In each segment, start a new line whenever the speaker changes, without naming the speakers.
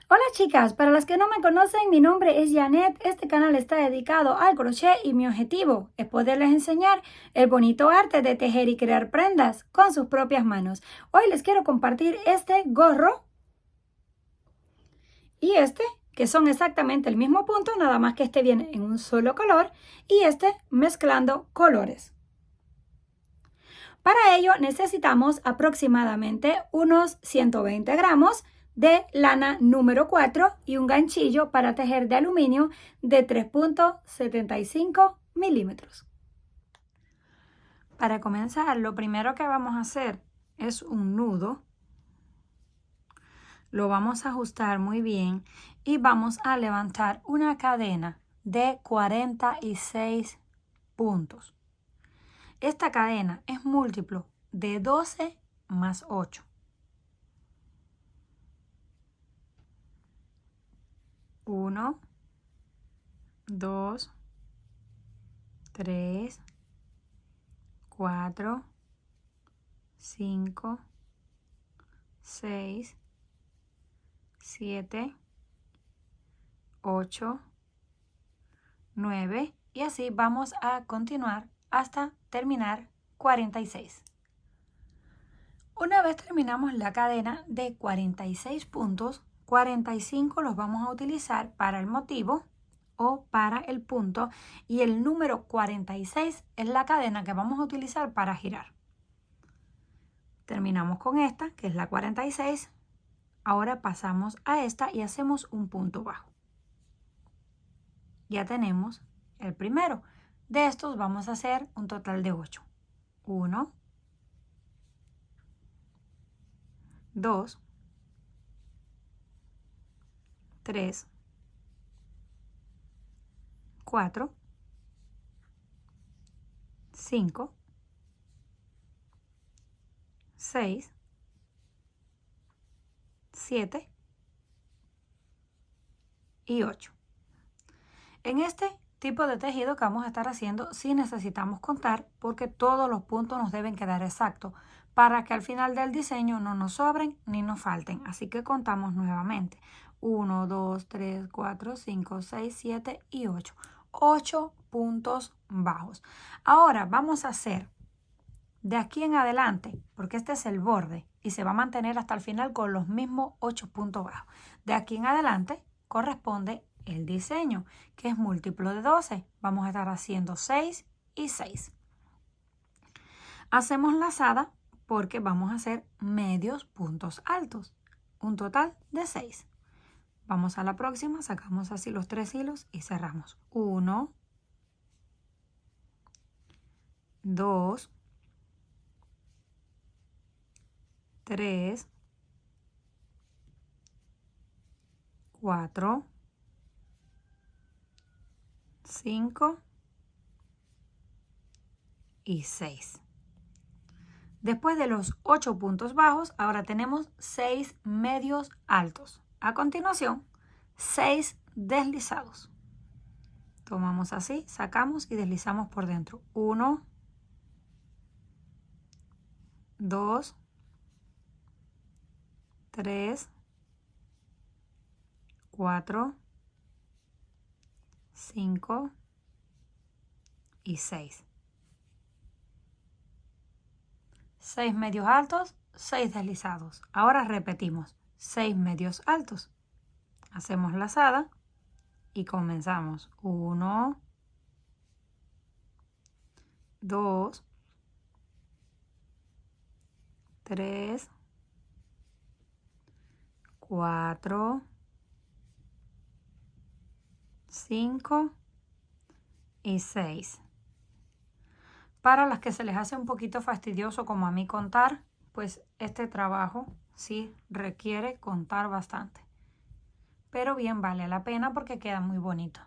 Hola chicas, para las que no me conocen, mi nombre es Janet. Este canal está dedicado al crochet y mi objetivo es poderles enseñar el bonito arte de tejer y crear prendas con sus propias manos. Hoy les quiero compartir este gorro y este, que son exactamente el mismo punto, nada más que este viene en un solo color y este mezclando colores. Para ello necesitamos aproximadamente unos 120 gramos de lana número 4 y un ganchillo para tejer de aluminio de 3.75 milímetros. Para comenzar, lo primero que vamos a hacer es un nudo. Lo vamos a ajustar muy bien y vamos a levantar una cadena de 46 puntos. Esta cadena es múltiplo de 12 más 8. 1, 2, 3, 4, 5, 6, 7, 8, 9 y así vamos a continuar hasta terminar 46. Una vez terminamos la cadena de 46 puntos, 45 los vamos a utilizar para el motivo o para el punto y el número 46 es la cadena que vamos a utilizar para girar. Terminamos con esta, que es la 46. Ahora pasamos a esta y hacemos un punto bajo. Ya tenemos el primero. De estos vamos a hacer un total de 8. 1, 2, 3, 4, 5, 6, 7 y 8. En este tipo de tejido que vamos a estar haciendo, sí necesitamos contar porque todos los puntos nos deben quedar exactos para que al final del diseño no nos sobren ni nos falten. Así que contamos nuevamente. 1, 2, 3, 4, 5, 6, 7 y 8. 8 puntos bajos. Ahora vamos a hacer de aquí en adelante, porque este es el borde y se va a mantener hasta el final con los mismos 8 puntos bajos. De aquí en adelante corresponde el diseño, que es múltiplo de 12. Vamos a estar haciendo 6 y 6. Hacemos lazada porque vamos a hacer medios puntos altos. Un total de 6. Vamos a la próxima, sacamos así los 3 hilos y cerramos. 1, 2, 3, 4, 5 y 6. Después de los 8 puntos bajos, ahora tenemos 6 medios altos. A continuación, 6 deslizados. Tomamos así, sacamos y deslizamos por dentro. 1, 2, 3, 4, 5 y 6. 6 medios altos, 6 deslizados. Ahora repetimos 6 medios altos. Hacemos lazada y comenzamos. 1, 2, 3, 4, 5 y 6. Para las que se les hace un poquito fastidioso como a mí contar, pues este trabajo sí requiere contar bastante. Pero bien vale la pena porque queda muy bonito.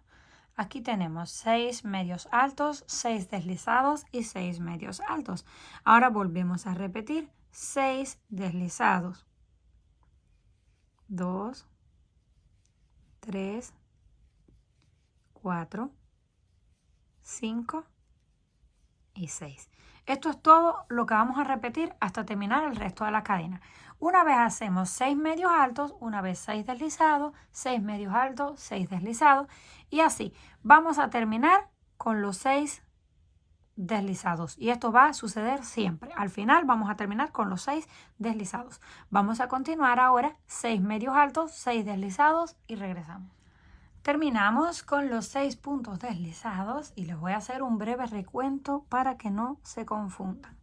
Aquí tenemos 6 medios altos, 6 deslizados y 6 medios altos. Ahora volvemos a repetir 6 deslizados. 2, 3, 4, 5 y 6. Esto es todo lo que vamos a repetir hasta terminar el resto de la cadena. Una vez hacemos 6 medios altos, una vez 6 deslizados, 6 medios altos, 6 deslizados y así vamos a terminar con los 6 deslizados y esto va a suceder siempre. Al final vamos a terminar con los 6 deslizados. Vamos a continuar ahora 6 medios altos, 6 deslizados y regresamos. Terminamos con los 6 puntos deslizados y les voy a hacer un breve recuento para que no se confundan.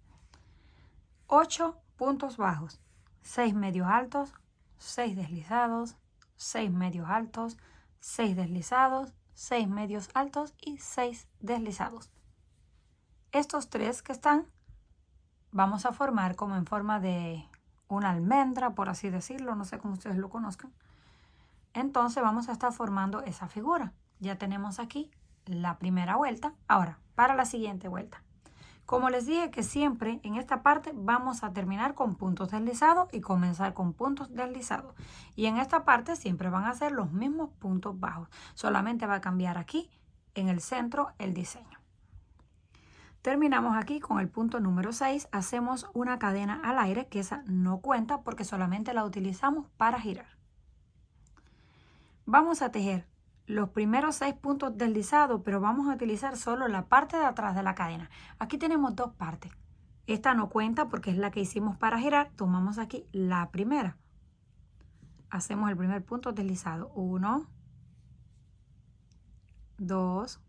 8 puntos bajos, 6 medios altos, 6 deslizados, 6 medios altos, 6 deslizados, 6 medios altos y 6 deslizados. Estos 3 que están vamos a formar como en forma de una almendra, por así decirlo, no sé cómo ustedes lo conozcan. Entonces vamos a estar formando esa figura. Ya tenemos aquí la primera vuelta. Ahora, para la siguiente vuelta. Como les dije que siempre en esta parte vamos a terminar con puntos deslizados y comenzar con puntos deslizados. Y en esta parte siempre van a ser los mismos puntos bajos. Solamente va a cambiar aquí en el centro el diseño. Terminamos aquí con el punto número 6. Hacemos una cadena al aire, que esa no cuenta porque solamente la utilizamos para girar. Vamos a tejer los primeros 6 puntos deslizados, pero vamos a utilizar solo la parte de atrás de la cadena. Aquí tenemos dos partes. Esta no cuenta porque es la que hicimos para girar. Tomamos aquí la primera. Hacemos el primer punto deslizado. 1, 2,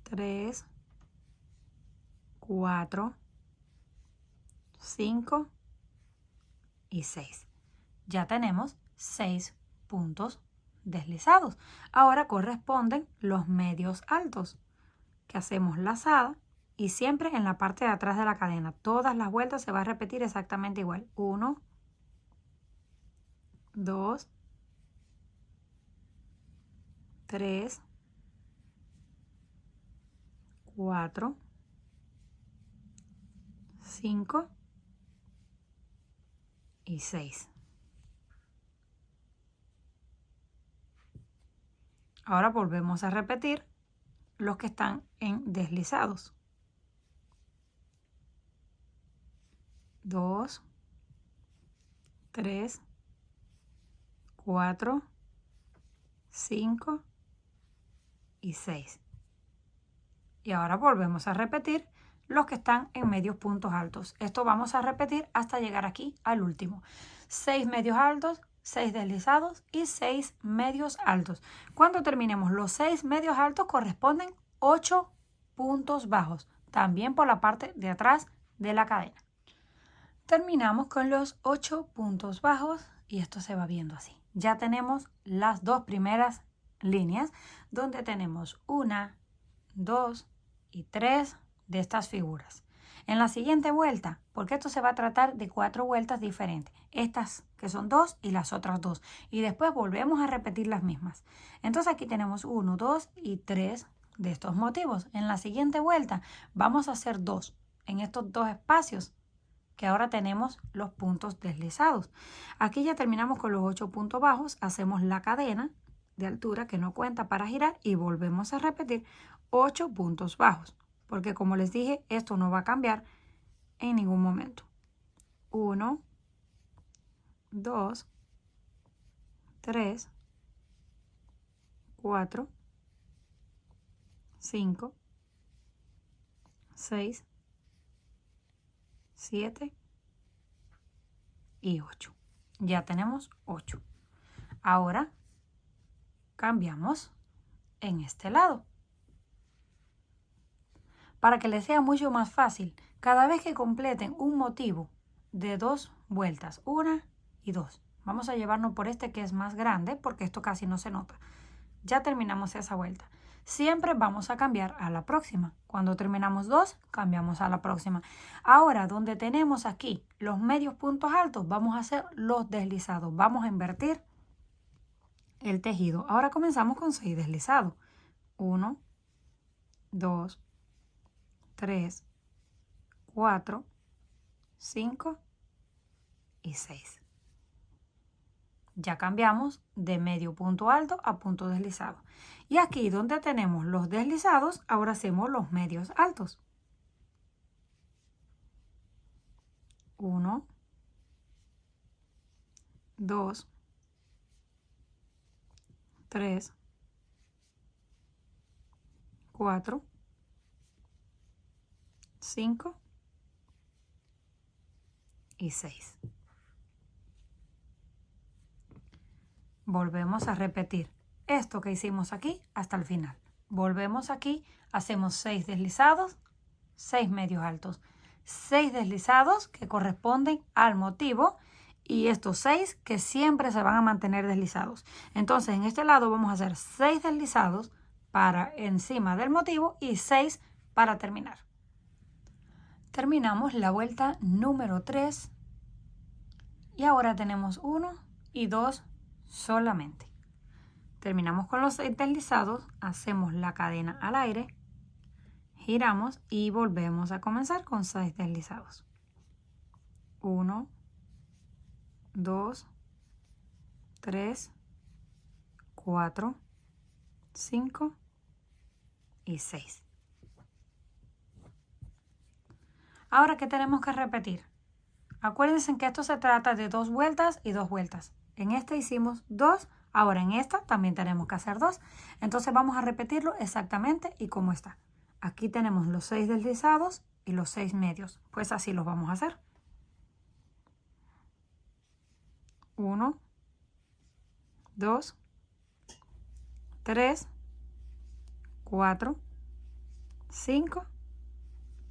3, 4, 5 y 6. Ya tenemos 6 puntos deslizados. Ahora corresponden los medios altos, que hacemos lazada y siempre en la parte de atrás de la cadena. Todas las vueltas se va a repetir exactamente igual. 1, 2, 3, 4, 5 y 6. Ahora volvemos a repetir los que están en deslizados. 2, 3, 4, 5 y 6. Y ahora volvemos a repetir los que están en medios puntos altos. Esto vamos a repetir hasta llegar aquí al último. 6 medios altos, 6 deslizados y 6 medios altos. Cuando terminemos los 6 medios altos corresponden 8 puntos bajos, también por la parte de atrás de la cadena. Terminamos con los 8 puntos bajos y esto se va viendo así. Ya tenemos las dos primeras líneas donde tenemos 1, 2 y 3 de estas figuras. En la siguiente vuelta, porque esto se va a tratar de 4 vueltas diferentes, estas que son 2 y las otras 2, y después volvemos a repetir las mismas. Entonces aquí tenemos 1, 2 y 3 de estos motivos. En la siguiente vuelta vamos a hacer 2 en estos dos espacios que ahora tenemos los puntos deslizados. Aquí ya terminamos con los 8 puntos bajos, hacemos la cadena de altura que no cuenta para girar y volvemos a repetir 8 puntos bajos. Porque como les dije, esto no va a cambiar en ningún momento. 1, 2, 3, 4, 5, 6, 7 y 8. Ya tenemos 8. Ahora cambiamos en este lado. Para que les sea mucho más fácil, cada vez que completen un motivo de 2 vueltas, 1 y 2, vamos a llevarnos por este que es más grande porque esto casi no se nota. Ya terminamos esa vuelta. Siempre vamos a cambiar a la próxima. Cuando terminamos 2, cambiamos a la próxima. Ahora, donde tenemos aquí los medios puntos altos, vamos a hacer los deslizados. Vamos a invertir el tejido. Ahora comenzamos con 6 deslizados. 1, 2, 3, 4, 5 y 6. Ya cambiamos de medio punto alto a punto deslizado. Y aquí donde tenemos los deslizados, ahora hacemos los medios altos. 1, 2, 3, 4, 5 y 6. Volvemos a repetir esto que hicimos aquí hasta el final. Volvemos aquí, hacemos 6 deslizados, 6 medios altos, 6 deslizados que corresponden al motivo y estos 6 que siempre se van a mantener deslizados. Entonces en este lado vamos a hacer 6 deslizados para encima del motivo y 6 para terminar. Terminamos la vuelta número 3 y ahora tenemos 1 y 2 solamente. Terminamos con los 6 deslizados, hacemos la cadena al aire, giramos y volvemos a comenzar con 6 deslizados. 1, 2, 3, 4, 5 y 6. Ahora, ¿qué tenemos que repetir? Acuérdense que esto se trata de 2 vueltas y 2 vueltas. En esta hicimos 2, ahora en esta también tenemos que hacer 2. Entonces vamos a repetirlo exactamente y como está. Aquí tenemos los 6 deslizados y los 6 medios. Pues así los vamos a hacer. 1, 2, 3, 4, 5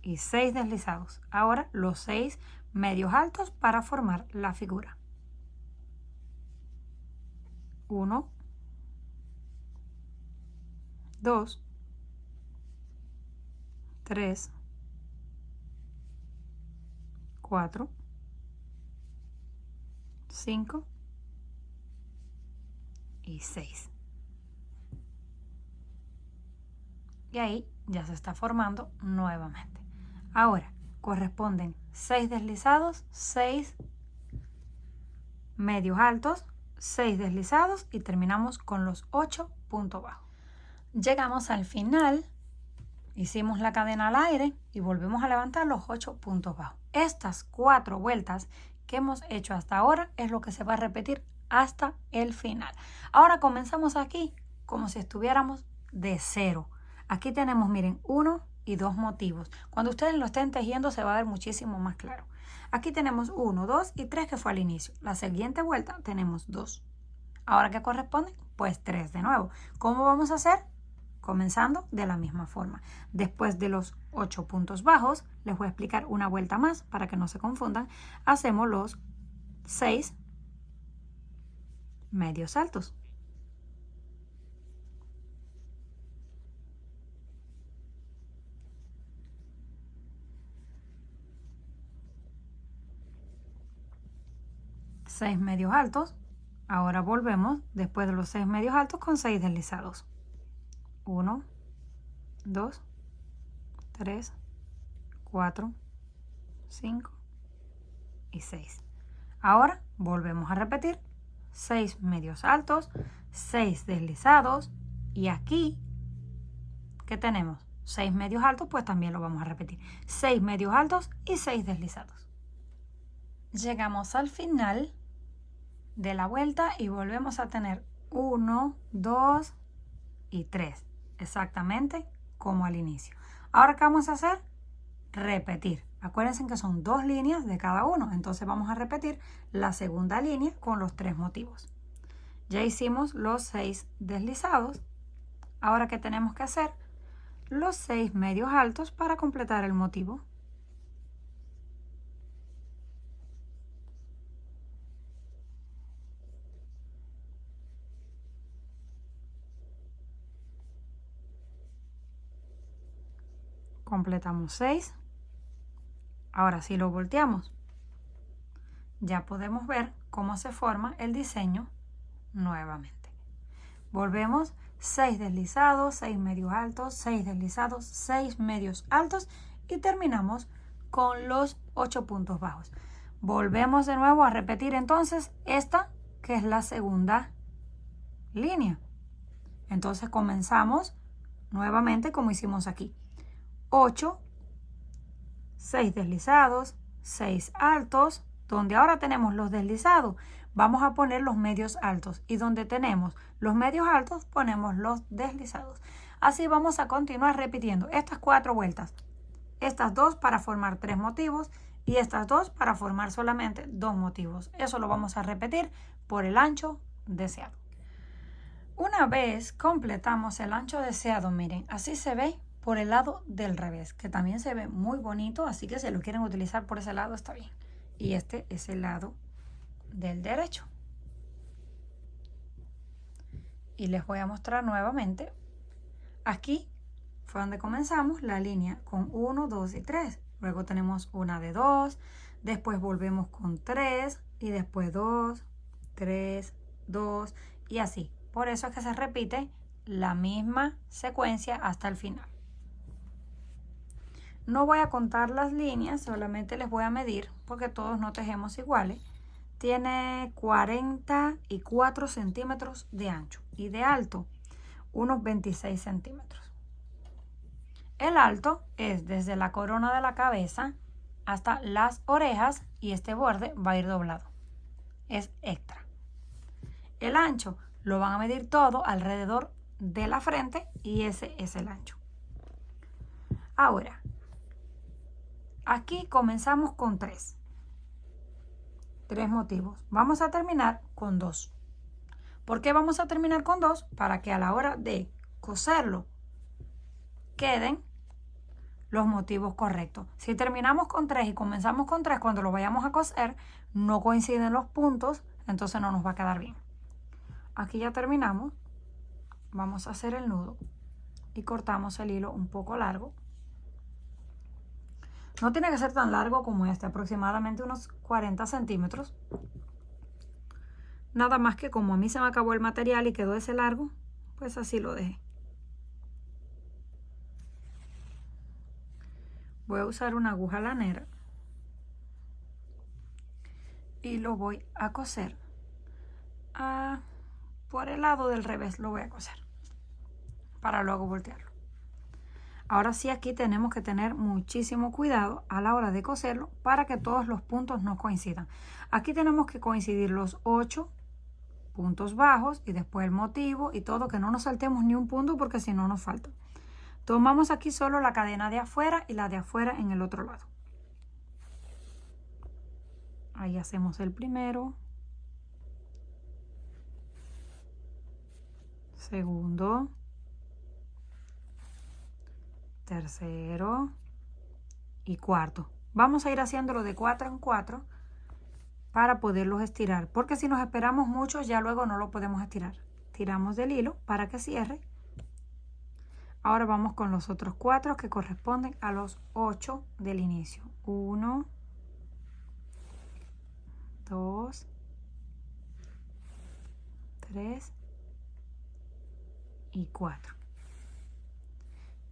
y 6 deslizados. Ahora los 6 medios altos para formar la figura. 1, 2, 3, 4, 5 y 6. Y ahí ya se está formando nuevamente. Ahora corresponden 6 deslizados, 6 medios altos, 6 deslizados y terminamos con los 8 puntos bajos. Llegamos al final, hicimos la cadena al aire y volvemos a levantar los 8 puntos bajos. Estas 4 vueltas que hemos hecho hasta ahora es lo que se va a repetir hasta el final. Ahora comenzamos aquí como si estuviéramos de cero. Aquí tenemos, miren, 1 y 2 motivos. Cuando ustedes lo estén tejiendo se va a ver muchísimo más claro. Aquí tenemos 1, 2 y 3 que fue al inicio. La siguiente vuelta tenemos 2. Ahora, ¿qué corresponde? Pues 3 de nuevo. ¿Cómo vamos a hacer? Comenzando de la misma forma. Después de los 8 puntos bajos, les voy a explicar una vuelta más para que no se confundan. Hacemos los 6 medios altos. Seis medios altos. Ahora volvemos después de los 6 medios altos con 6 deslizados. 1, 2, 3, 4, 5 y 6. Ahora volvemos a repetir 6 medios altos, 6 deslizados y aquí, ¿qué tenemos? 6 medios altos, pues también lo vamos a repetir. 6 medios altos y 6 deslizados. Llegamos al final de la vuelta y volvemos a tener 1, 2 y 3, exactamente como al inicio. Ahora, ¿qué vamos a hacer? Repetir. Acuérdense que son 2 líneas de cada uno, entonces vamos a repetir la segunda línea con los 3 motivos. Ya hicimos los 6 deslizados. Ahora, ¿qué tenemos que hacer? Los 6 medios altos para completar el motivo. Completamos 6. Ahora si lo volteamos, ya podemos ver cómo se forma el diseño nuevamente. Volvemos 6 deslizados, 6 medios altos, 6 deslizados, 6 medios altos y terminamos con los 8 puntos bajos. Volvemos de nuevo a repetir entonces esta que es la segunda línea. Entonces comenzamos nuevamente como hicimos aquí. 8, 6 deslizados, 6 altos. Donde ahora tenemos los deslizados, vamos a poner los medios altos. Y donde tenemos los medios altos, ponemos los deslizados. Así vamos a continuar repitiendo estas 4 vueltas. Estas 2 para formar 3 motivos y estas 2 para formar solamente 2 motivos. Eso lo vamos a repetir por el ancho deseado. Una vez completamos el ancho deseado, miren, así se ve por el lado del revés, que también se ve muy bonito, así que si lo quieren utilizar por ese lado está bien. Y este es el lado del derecho. Y les voy a mostrar nuevamente. Aquí fue donde comenzamos la línea con 1, 2 y 3. Luego tenemos una de 2, después volvemos con 3 y después 2, 3, 2 y así. Por eso es que se repite la misma secuencia hasta el final. No voy a contar las líneas, solamente les voy a medir porque todos no tejemos iguales. Tiene 44 centímetros de ancho y de alto unos 26 centímetros. El alto es desde la corona de la cabeza hasta las orejas y este borde va a ir doblado. Es extra. El ancho lo van a medir todo alrededor de la frente y ese es el ancho. Ahora, aquí comenzamos con 3 motivos. Vamos a terminar con 2. ¿Por qué vamos a terminar con 2? Para que a la hora de coserlo queden los motivos correctos. Si terminamos con 3 y comenzamos con 3, cuando lo vayamos a coser no coinciden los puntos, entonces no nos va a quedar bien. Aquí ya terminamos. Vamos a hacer el nudo y cortamos el hilo un poco largo. No tiene que ser tan largo como este, aproximadamente unos 40 centímetros. Nada más que como a mí se me acabó el material y quedó ese largo, pues así lo dejé. Voy a usar una aguja lanera y lo voy a coser por el lado del revés, lo voy a coser para luego voltearlo. Ahora sí, aquí tenemos que tener muchísimo cuidado a la hora de coserlo para que todos los puntos no coincidan. Aquí tenemos que coincidir los 8 puntos bajos y después el motivo y todo, que no nos saltemos ni un punto porque si no nos falta. Tomamos aquí solo la cadena de afuera y la de afuera en el otro lado. Ahí hacemos el primero, segundo, tercero y cuarto. Vamos a ir haciéndolo de 4 en 4 para poderlos estirar, porque si nos esperamos mucho ya luego no lo podemos estirar. Tiramos del hilo para que cierre. Ahora vamos con los otros 4 que corresponden a los 8 del inicio. 1, 2, 3 y 4.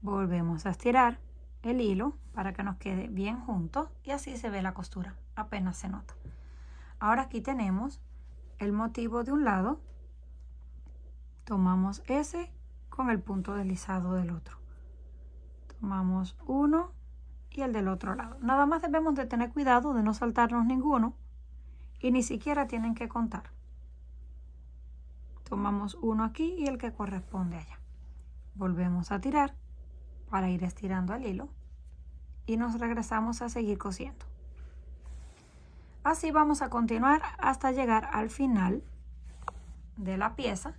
Volvemos a estirar el hilo para que nos quede bien junto y así se ve la costura, apenas se nota. Ahora aquí tenemos el motivo de un lado, tomamos ese con el punto deslizado del otro, tomamos uno y el del otro lado. Nada más debemos de tener cuidado de no saltarnos ninguno y ni siquiera tienen que contar. Tomamos uno aquí y el que corresponde allá. Volvemos a tirar para ir estirando el hilo y nos regresamos a seguir cosiendo. Así vamos a continuar hasta llegar al final de la pieza,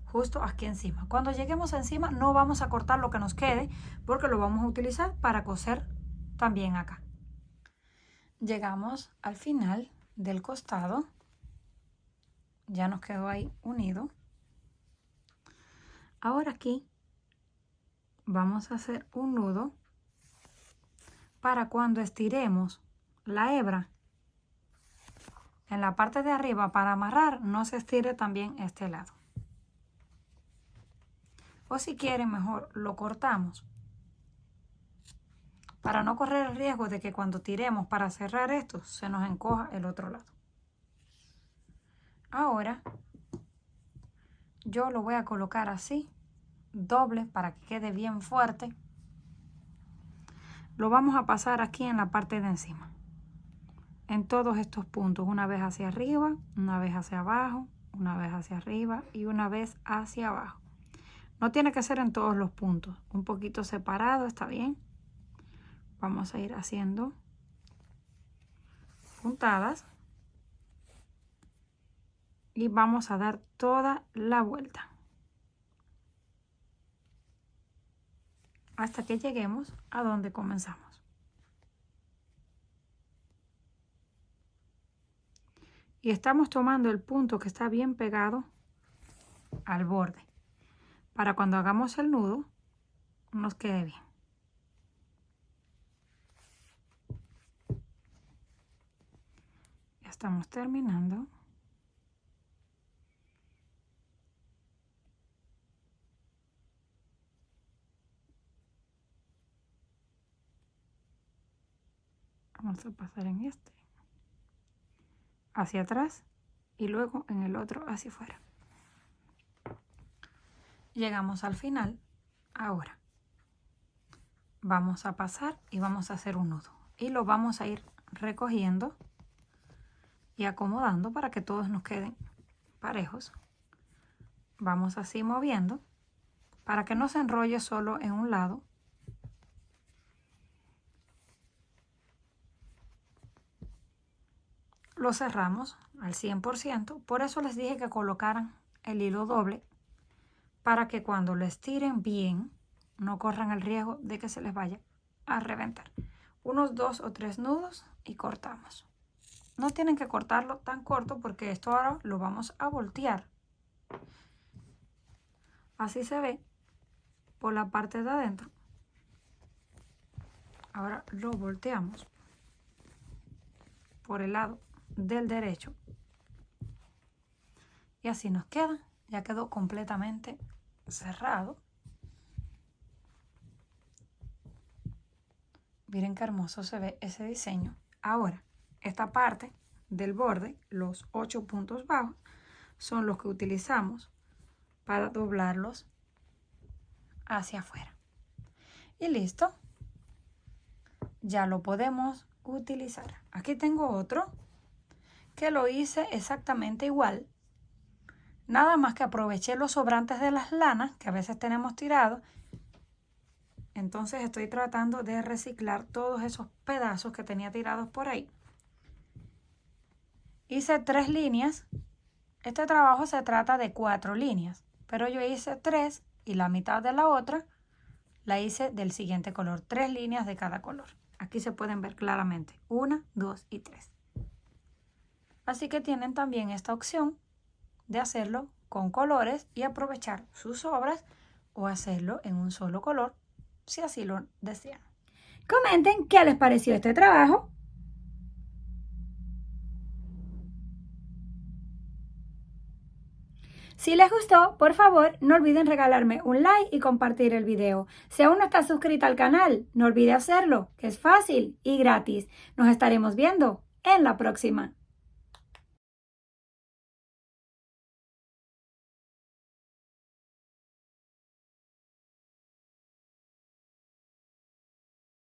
justo aquí encima. Cuando lleguemos encima no vamos a cortar lo que nos quede porque lo vamos a utilizar para coser también acá. Llegamos al final del costado, ya nos quedó ahí unido. Ahora aquí vamos a hacer un nudo para cuando estiremos la hebra en la parte de arriba para amarrar, no se estire también este lado. O si quieren, mejor lo cortamos para no correr el riesgo de que cuando tiremos para cerrar esto se nos encoja el otro lado. Ahora yo lo voy a colocar así, doble, para que quede bien fuerte. Lo vamos a pasar aquí en la parte de encima. en todos estos puntos, una vez hacia arriba, una vez hacia abajo, una vez hacia arriba y una vez hacia abajo. No tiene que ser en todos los puntos, un poquito separado está bien. Vamos a ir haciendo puntadas y vamos a dar toda la vuelta hasta que lleguemos a donde comenzamos. Y estamos tomando el punto que está bien pegado al borde para cuando hagamos el nudo nos quede bien. Ya estamos terminando. Vamos a pasar en este hacia atrás y luego en el otro hacia afuera. Llegamos al final. Ahora vamos a pasar y vamos a hacer un nudo y lo vamos a ir recogiendo y acomodando para que todos nos queden parejos. Vamos así moviendo para que no se enrolle solo en un lado. Lo cerramos al 100%, por eso les dije que colocaran el hilo doble para que cuando lo estiren bien no corran el riesgo de que se les vaya a reventar. Unos 2 o 3 nudos y cortamos. No tienen que cortarlo tan corto porque esto ahora lo vamos a voltear. Así se ve por la parte de adentro. Ahora lo volteamos por el lado del derecho y así nos queda. Ya quedó completamente cerrado. Miren qué hermoso se ve ese diseño. Ahora, esta parte del borde, los 8 puntos bajos, son los que utilizamos para doblarlos hacia afuera. Y listo. Ya lo podemos utilizar. Aquí tengo otro que lo hice exactamente igual. Nada más que aproveché los sobrantes de las lanas que a veces tenemos tirados. Entonces estoy tratando de reciclar todos esos pedazos que tenía tirados por ahí. Hice 3 líneas. Este trabajo se trata de 4 líneas, pero yo hice 3 y la mitad de la otra la hice del siguiente color. 3 líneas de cada color. Aquí se pueden ver claramente. 1, 2 y 3. Así que tienen también esta opción de hacerlo con colores y aprovechar sus sobras o hacerlo en un solo color si así lo desean. Comenten qué les pareció este trabajo. Si les gustó, por favor, no olviden regalarme un like y compartir el video. Si aún no estás suscrita al canal, no olvide hacerlo, que es fácil y gratis. Nos estaremos viendo en la próxima.